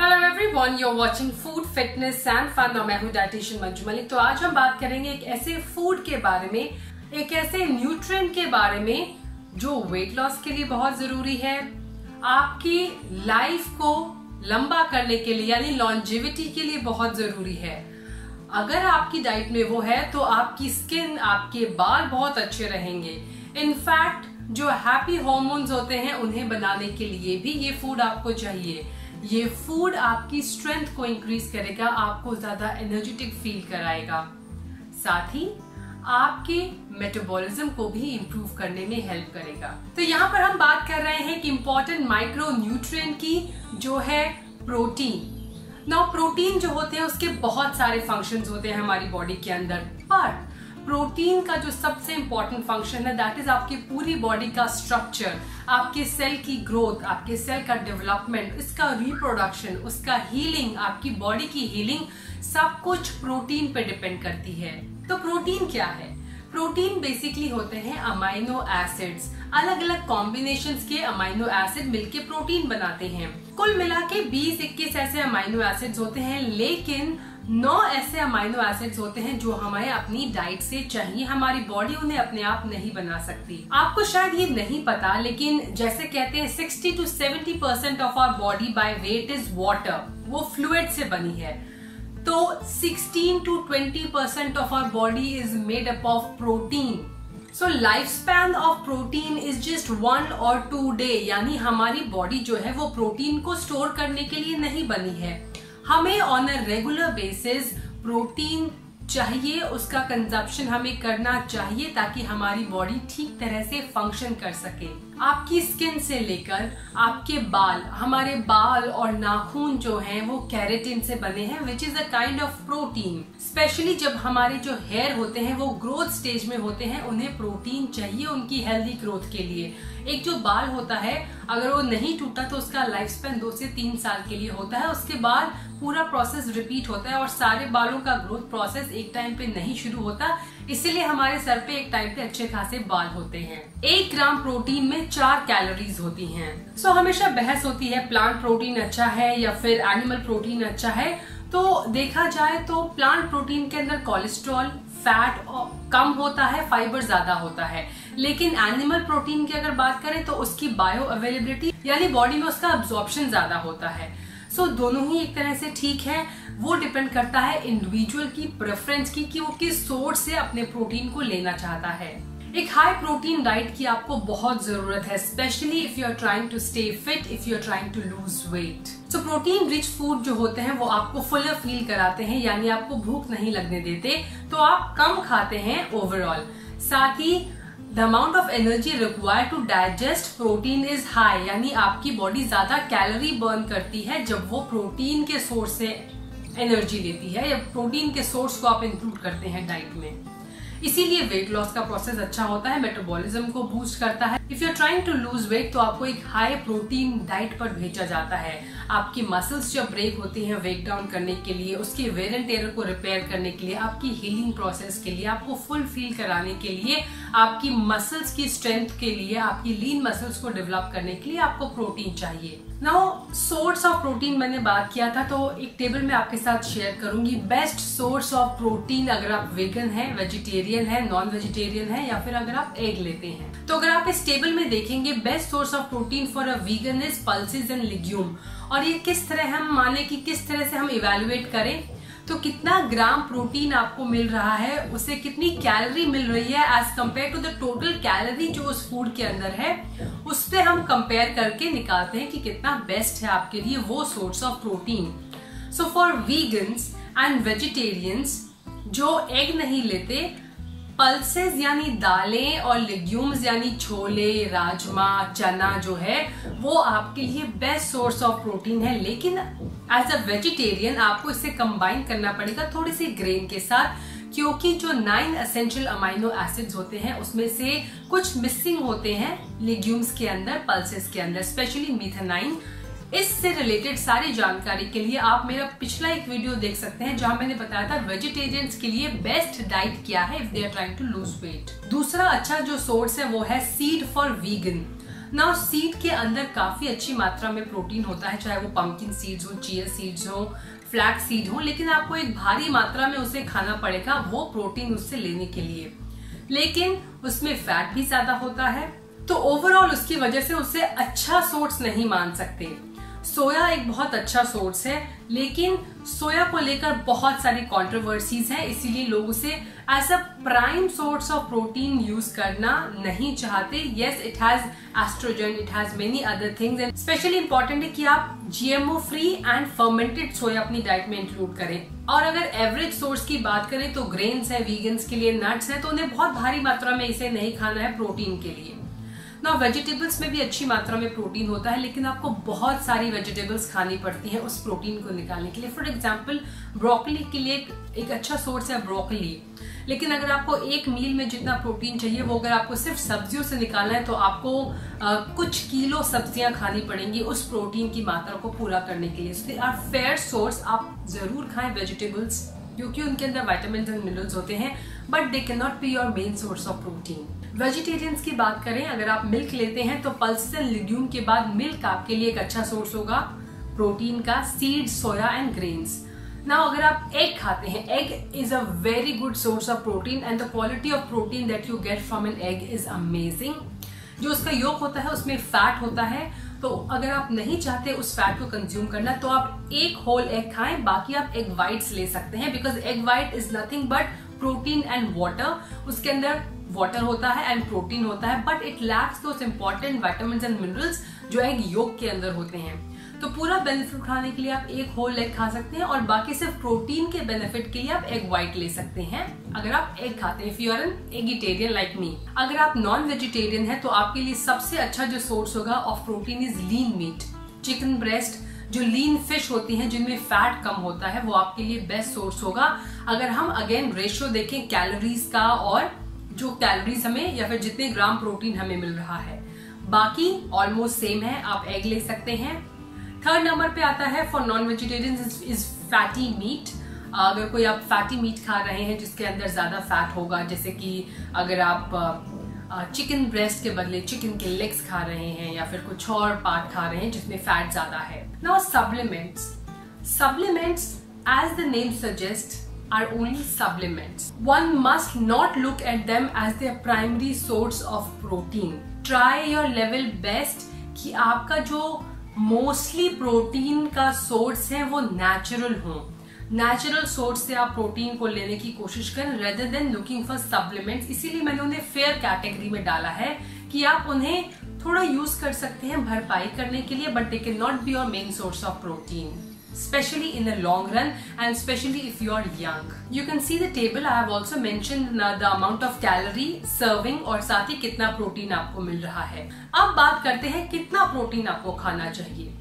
Hello everyone, you are watching food fitness and fun और मैं हूं डाइटिशियन मंजू मलिक। तो आज हम बात करेंगे एक ऐसे फूड के बारे में, एक ऐसे न्यूट्रिएंट के बारे में जो वेट लॉस के लिए बहुत जरूरी है, आपकी लाइफ को लंबा करने के लिए यानी लॉन्जेविटी के लिए बहुत जरूरी है। अगर आपकी डाइट में वो है तो आपकी स्किन, आपके बाल बहुत अच्छे रहेंगे। इनफैक्ट जो हैप्पी हार्मोन्स होते हैं उन्हें बनाने के लिए भी ये फूड आपको चाहिए। ये फूड आपकी स्ट्रेंथ को इंक्रीज करेगा, आपको ज्यादा एनर्जेटिक फील कराएगा, साथ ही आपके मेटाबॉलिज्म को भी इंप्रूव करने में हेल्प करेगा। तो यहाँ पर हम बात कर रहे हैं कि इंपॉर्टेंट माइक्रो न्यूट्रिएंट की, जो है प्रोटीन। नाउ प्रोटीन जो होते हैं उसके बहुत सारे फंक्शंस होते हैं हमारी बॉडी के अंदर, पर प्रोटीन का जो सबसे इंपॉर्टेंट फंक्शन है दैट इज आपकी पूरी बॉडी का स्ट्रक्चर, आपके सेल की ग्रोथ, आपके सेल का डेवलपमेंट, इसका रिप्रोडक्शन, उसका हीलिंग, आपकी बॉडी की हीलिंग, सब कुछ प्रोटीन पे डिपेंड करती है। तो प्रोटीन क्या है? प्रोटीन बेसिकली होते हैं अमाइनो एसिड्स। अलग अलग कॉम्बिनेशंस के अमाइनो एसिड मिलके प्रोटीन बनाते हैं। कुल मिला के 20-21 ऐसे अमाइनो एसिड्स होते हैं, लेकिन 9 ऐसे अमाइनो एसिड्स होते हैं जो हमें अपनी डाइट से चाहिए। हमारी बॉडी उन्हें अपने आप नहीं बना सकती। आपको शायद ये नहीं पता, लेकिन जैसे कहते हैं 60 to 70% of our body by weight is water, वो फ्लूइड से बनी है। तो 16 to 20% of our body is made up of protein. So life span of protein is just 1 or 2 day, यानी हमारी बॉडी जो है वो प्रोटीन को स्टोर करने के लिए नहीं बनी है। हमें on a regular basis protein चाहिए, उसका कंजप्शन हमें करना चाहिए ताकि हमारी बॉडी ठीक तरह से फंक्शन कर सके। आपकी स्किन से लेकर आपके बाल, हमारे बाल और नाखून जो हैं वो केराटिन से बने हैं, which is a kind of protein. Specially जब हमारे जो हेयर होते हैं वो ग्रोथ स्टेज में होते हैं, उन्हें प्रोटीन चाहिए उनकी हेल्दी ग्रोथ के लिए। एक जो बाल होता है अगर वो नहीं टूटा तो उसका लाइफ स्पैन 2 से 3 साल के लिए होता है, उसके बाद पूरा प्रोसेस रिपीट होता है और सारे बालों का ग्रोथ प्रोसेस एक टाइम पे नहीं शुरू होता, इसीलिए हमारे सर पे एक टाइम पे अच्छे खासे बाल होते हैं। 1 ग्राम प्रोटीन में 4 कैलोरीज होती हैं। सो हमेशा बहस होती है प्लांट प्रोटीन अच्छा है या फिर एनिमल प्रोटीन अच्छा है। तो देखा जाए तो प्लांट प्रोटीन के अंदर कोलेस्ट्रॉल, फैट कम होता है, फाइबर ज्यादा होता है, लेकिन एनिमल प्रोटीन की अगर बात करें तो उसकी बायो अवेलेबिलिटी यानी बॉडी में उसका अब्जॉर्प्शन ज्यादा होता है। सो दोनों ही एक तरह से ठीक है, वो डिपेंड करता है इंडिविजुअल की प्रेफरेंस की कि वो किस सोर्स से अपने प्रोटीन को लेना चाहता है। एक हाई प्रोटीन डाइट की आपको बहुत जरूरत है, specially if you are trying to stay fit, if you are trying to lose weight. So protein rich food जो होते हैं वो आपको फुलर फील कराते हैं, यानी आपको भूख नहीं लगने देते, तो आप कम खाते हैं ओवरऑल। साथ ही the amount of energy required to digest protein is high, यानी आपकी बॉडी ज्यादा कैलोरी बर्न करती है जब वो प्रोटीन के सोर्स से एनर्जी लेती है या प्रोटीन के सोर्स को आप इंक्लूड करते हैं डाइट में। इसीलिए वेट लॉस का प्रोसेस अच्छा होता है, मेटाबॉलिज्म को बूस्ट करता है। If you are trying to lose weight तो आपको एक हाई प्रोटीन डाइट पर भेजा जाता है। आपकी मसल्स जब ब्रेक होती हैं वेट डाउन करने के लिए, उसके वेयर एंड टेयर को रिपेयर करने के लिए, आपकी हीलिंग प्रोसेस के लिए, आपको फुल फील कराने के लिए, आपकी मसल्स की स्ट्रेंथ के लिए, आपकी लीन मसल्स को डेवलप करने के लिए आपको प्रोटीन चाहिए। नाउ सोर्स ऑफ प्रोटीन मैंने बात किया था, तो एक टेबल में आपके साथ शेयर करूंगी बेस्ट सोर्स ऑफ प्रोटीन अगर आप वेगन है, वेजिटेरियन है, नॉन वेजिटेरियन है या फिर अगर आप एग लेते हैं। तो अगर आप इस टेबल में देखेंगे best source of protein for a vegan is pulses and legume. और ये किस तरह हम माने कि किस तरह से हम इवेलुएट करें, तो कितना ग्राम प्रोटीन आपको मिल रहा है, उसे कितनी कैलोरी मिल रही है as compare to the total calorie जो उस फूड के अंदर है, उससे हम कंपेयर करके निकालते हैं कि कितना बेस्ट है आपके लिए वो source of protein. So for vegans and vegetarians जो एग नहीं लेते, पल्सेस यानी दालें और लेग्यूम्स यानी छोले, राजमा, चना जो है वो आपके लिए बेस्ट सोर्स ऑफ प्रोटीन है। लेकिन एज अ वेजिटेरियन आपको इसे कंबाइन करना पड़ेगा थोड़ी सी ग्रेन के साथ, क्योंकि जो 9 एसेंशियल अमाइनो एसिड्स होते हैं उसमें से कुछ मिसिंग होते हैं लेग्यूम्स के अंदर, पल्सेस के अंदर, स्पेशली मेथनाइन। इससे रिलेटेड सारी जानकारी के लिए आप मेरा पिछला एक वीडियो देख सकते हैं जहां मैंने बताया था वेजिटेरियंस के लिए बेस्ट डाइट क्या है if they are trying to lose weight. दूसरा अच्छा जो सोर्स है वो है सीड फॉर वीगन। ना सीड के अंदर काफी अच्छी मात्रा में प्रोटीन होता है, चाहे वो पंपकिन सीड्स हो, चिया सीड्स हो, फ्लैक्स सीड हो, लेकिन आपको एक भारी मात्रा में उसे खाना पड़ेगा वो प्रोटीन उससे लेने के लिए। लेकिन उसमें फैट भी ज्यादा होता है, तो ओवरऑल उसकी वजह से उसे अच्छा सोर्स नहीं मान सकते। सोया एक बहुत अच्छा सोर्स है, लेकिन सोया को लेकर बहुत सारी कंट्रोवर्सीज हैं, इसीलिए लोग उसे as a prime source of protein use करना नहीं चाहते। Yes, it has estrogen, it has many other things, and specially important है कि आप GMO free and fermented soya अपनी डाइट में इंक्लूड करें। और अगर एवरेज सोर्स की बात करें तो ग्रेन्स है, वीगन्स के लिए नट्स है, तो उन्हें बहुत भारी मात्रा में इसे नहीं खाना है प्रोटीन के लिए। ना वेजिटेबल्स में भी अच्छी मात्रा में प्रोटीन होता है, लेकिन आपको बहुत सारी वेजिटेबल्स खानी पड़ती हैं उस प्रोटीन को निकालने के लिए। फॉर एग्जांपल ब्रोकली के लिए एक अच्छा सोर्स है ब्रोकली, लेकिन अगर आपको एक मील में जितना प्रोटीन चाहिए वो अगर आपको सिर्फ सब्जियों से निकालना है तो आपको कुछ किलो सब्जियां खानी पड़ेंगी उस प्रोटीन की मात्रा को पूरा करने के लिए। सो दे आर फेयर सोर्स, आप जरूर खाएं वेजिटेबल्स क्योंकि उनके अंदर विटामिन्स एंड मिनरल्स होते हैं, but they can not be your main source of protein. Vegetarians की बात करें, अगर आप मिल्क लेते हैं तो पल्सेस एंड लिग्यूम के बाद मिल्क आपके लिए एक अच्छा सोर्स होगा प्रोटीन का, seeds, soya and grains. Now अगर आप एग खाते हैं, egg is a very good source of protein and the quality of protein that you get from an egg is amazing. जो उसका योग होता है उसमें फैट होता है, तो अगर आप नहीं चाहते उस फैट को कंज्यूम करना तो आप एक होल एग खाएं, बाकी आप एग वाइट्स ले सकते हैं, because egg white is nothing but protein and water. उसके अंदर वाटर होता है एंड प्रोटीन होता है, but it lacks those important vitamins and minerals जो एग योग के अंदर होते हैं। तो पूरा बेनिफिट उठाने के लिए आप एक होल एग खा सकते हैं और बाकी सिर्फ प्रोटीन के बेनिफिट के लिए आप एग व्हाइट ले सकते हैं अगर आप एग खाते हैं, if you are an eggitarian like me. अगर आप नॉन वेजिटेरियन है तो आपके लिए सबसे अच्छा जो सोर्स होगा of protein is lean meat, chicken breast, जो लीन फिश होती हैं जिनमें फैट कम होता है, वो आपके लिए बेस्ट सोर्स होगा। अगर हम अगेन रेशियो देखें कैलोरीज का और जो कैलोरीज हमें या फिर जितने ग्राम प्रोटीन हमें मिल रहा है, बाकी ऑलमोस्ट सेम है, आप एग ले सकते हैं। थर्ड नंबर पे आता है for non vegetarians is fatty meat. अगर कोई आप फैटी मीट खा रहे हैं जिसके अंदर ज्यादा फैट होगा, जैसे कि अगर आप चिकन ब्रेस्ट के बदले चिकन के लेग्स खा रहे हैं या फिर कुछ और पार्ट खा रहे हैं जिसमें फैट ज्यादा है। Now supplements as the name suggests are only supplements. One must not look at them as their primary source of protein. Try your level best कि आपका जो मोस्टली प्रोटीन का सोर्स है वो नेचुरल हो। नेचुरल सोर्स से आप protein को लेने की कोशिश करें rather than looking for supplements. इसीलिए मैंने उन्हें फेयर कैटेगरी में डाला है कि आप उन्हें थोड़ा यूज कर सकते हैं भरपाई करने के लिए, but they can not be your main source of protein, especially in the long run and especially if you are young. You can see the table. I have also mentioned the amount of calorie serving और साथ ही कितना protein आपको मिल रहा है। अब बात करते हैं कितना प्रोटीन आपको खाना चाहिए।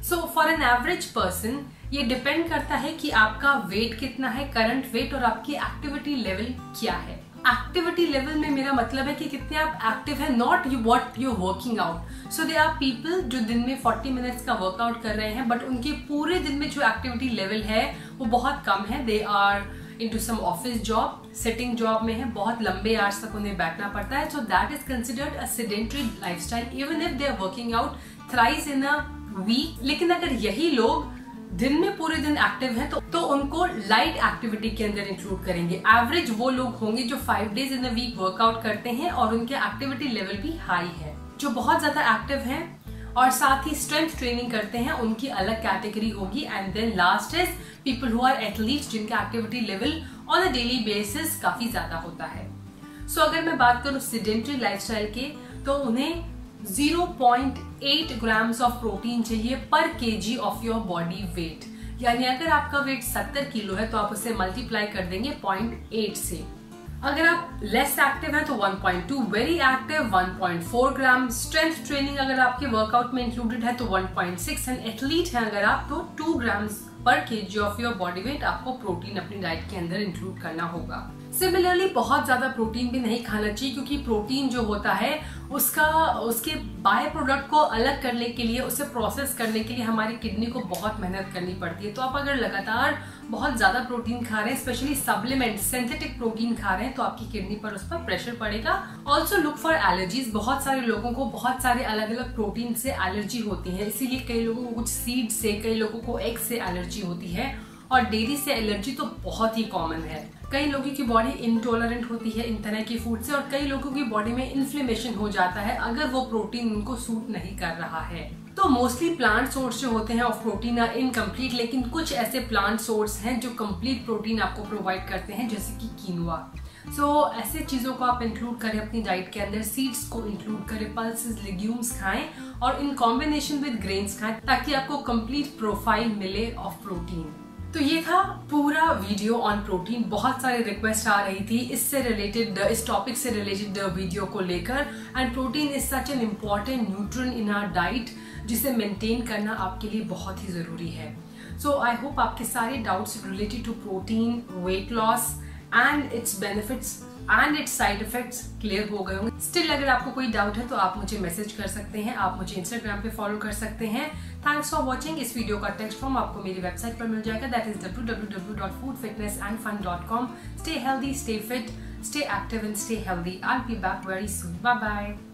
So for an average person ये डिपेंड करता है कि आपका वेट कितना है, करंट वेट, और आपकी एक्टिविटी लेवल क्या है। एक्टिविटी लेवल में मेरा मतलब है कि कितने आप एक्टिव है, not you what you working out. So they are people जो दिन में 40 मिनट्स का वर्कआउट कर रहे हैं, बट उनके पूरे दिन में जो एक्टिविटी लेवल है वो बहुत कम है। They are into some office job, sitting job में है, बहुत लंबे आवर्स तक उन्हें बैठना पड़ता है। So that is considered a sedentary lifestyle even if they are working out thrice in a week. लेकिन अगर यही लोग दिन में पूरे दिन एक्टिव हैं तो उनको लाइट एक्टिविटी के अंदर इंक्लूड करेंगे। एवरेज वो लोग होंगे जो 5 days in a week workout करते हैं और उनके एक्टिविटी लेवल भी हाई है। जो बहुत ज्यादा एक्टिव हैं और साथ ही स्ट्रेंथ ट्रेनिंग करते हैं उनकी अलग कैटेगरी होगी। And then last is people who are athletes जिनका activity level on a daily basis काफी ज्यादा होता है। सो अगर मैं बात करूं सेडेंटरी लाइफस्टाइल के, तो उन्हें 0.8 ग्राम्स ऑफ प्रोटीन चाहिए पर KG of your body weight. यानी अगर आपका वेट 70 किलो है तो आप उसे मल्टीप्लाई कर देंगे 0.8 से। अगर आप लेस एक्टिव हैं तो 1.2, वेरी एक्टिव 1.4 ग्राम, स्ट्रेंथ ट्रेनिंग अगर आपके वर्कआउट में इंक्लूडेड है तो 1.6, एंड एथलीट हैं अगर आप तो 2 ग्राम्स पर KG of your body weight आपको प्रोटीन अपनी डाइट के अंदर इंक्लूड करना होगा। सिमिलरली बहुत ज्यादा प्रोटीन भी नहीं खाना चाहिए, क्योंकि प्रोटीन जो होता है उसके बाय प्रोडक्ट को अलग करने के लिए, उसे प्रोसेस करने के लिए हमारी किडनी को बहुत मेहनत करनी पड़ती है। तो आप अगर लगातार बहुत ज्यादा प्रोटीन खा रहे हैं, स्पेशली सप्लीमेंट सिंथेटिक प्रोटीन खा रहे हैं, तो आपकी किडनी पर उस पर प्रेशर पड़ेगा। Also look for allergies. बहुत सारे लोगों को बहुत सारे अलग अलग प्रोटीन से एलर्जी होती है, इसीलिए कई लोगों को कुछ सीड से, कई लोगों को एग से एलर्जी होती है, और डेयरी से एलर्जी तो बहुत ही कॉमन है। कई लोगों की बॉडी इंटॉलरेंट होती है इन तरह के फूड से, और कई लोगों की बॉडी में इन्फ्लेमेशन हो जाता है अगर वो प्रोटीन उनको सूट नहीं कर रहा है। तो मोस्टली प्लांट सोर्स जो होते हैं ऑफ प्रोटीन आर इनकम्प्लीट, लेकिन कुछ ऐसे प्लांट सोर्स हैं जो कंप्लीट प्रोटीन आपको प्रोवाइड करते हैं, जैसे कि कीनोआ। ऐसे चीजों को आप इंक्लूड करें अपनी डाइट के अंदर, सीड्स को इंक्लूड करें, पल्सेस, लेग्यूम्स खाएं और इन कॉम्बिनेशन विद ग्रेन्स खाएं, ताकि आपको कंप्लीट प्रोफाइल मिले ऑफ प्रोटीन। तो ये था पूरा वीडियो ऑन प्रोटीन। बहुत सारे रिक्वेस्ट आ रही थी इससे रिलेटेड, इस टॉपिक से रिलेटेड वीडियो को लेकर। And protein is such an important nutrient in our diet, जिसे मेंटेन करना आपके लिए बहुत ही जरूरी है। सो आई होप आपके सारे doubts related to protein, weight loss and its benefits and its side effects clear हो गए होंगे। स्टिल अगर आपको कोई डाउट है तो आप मुझे मैसेज कर सकते हैं, आप मुझे इंस्टाग्राम पे फॉलो कर सकते हैं। Thanks for watching. इस वीडियो का टेक्स्ट फॉर्म आपको मेरी वेबसाइट पर मिल जाएगा, that is www.foodfitnessandfun.com। Stay healthy, stay fit, stay active and stay healthy. I'll be back very soon. Bye bye.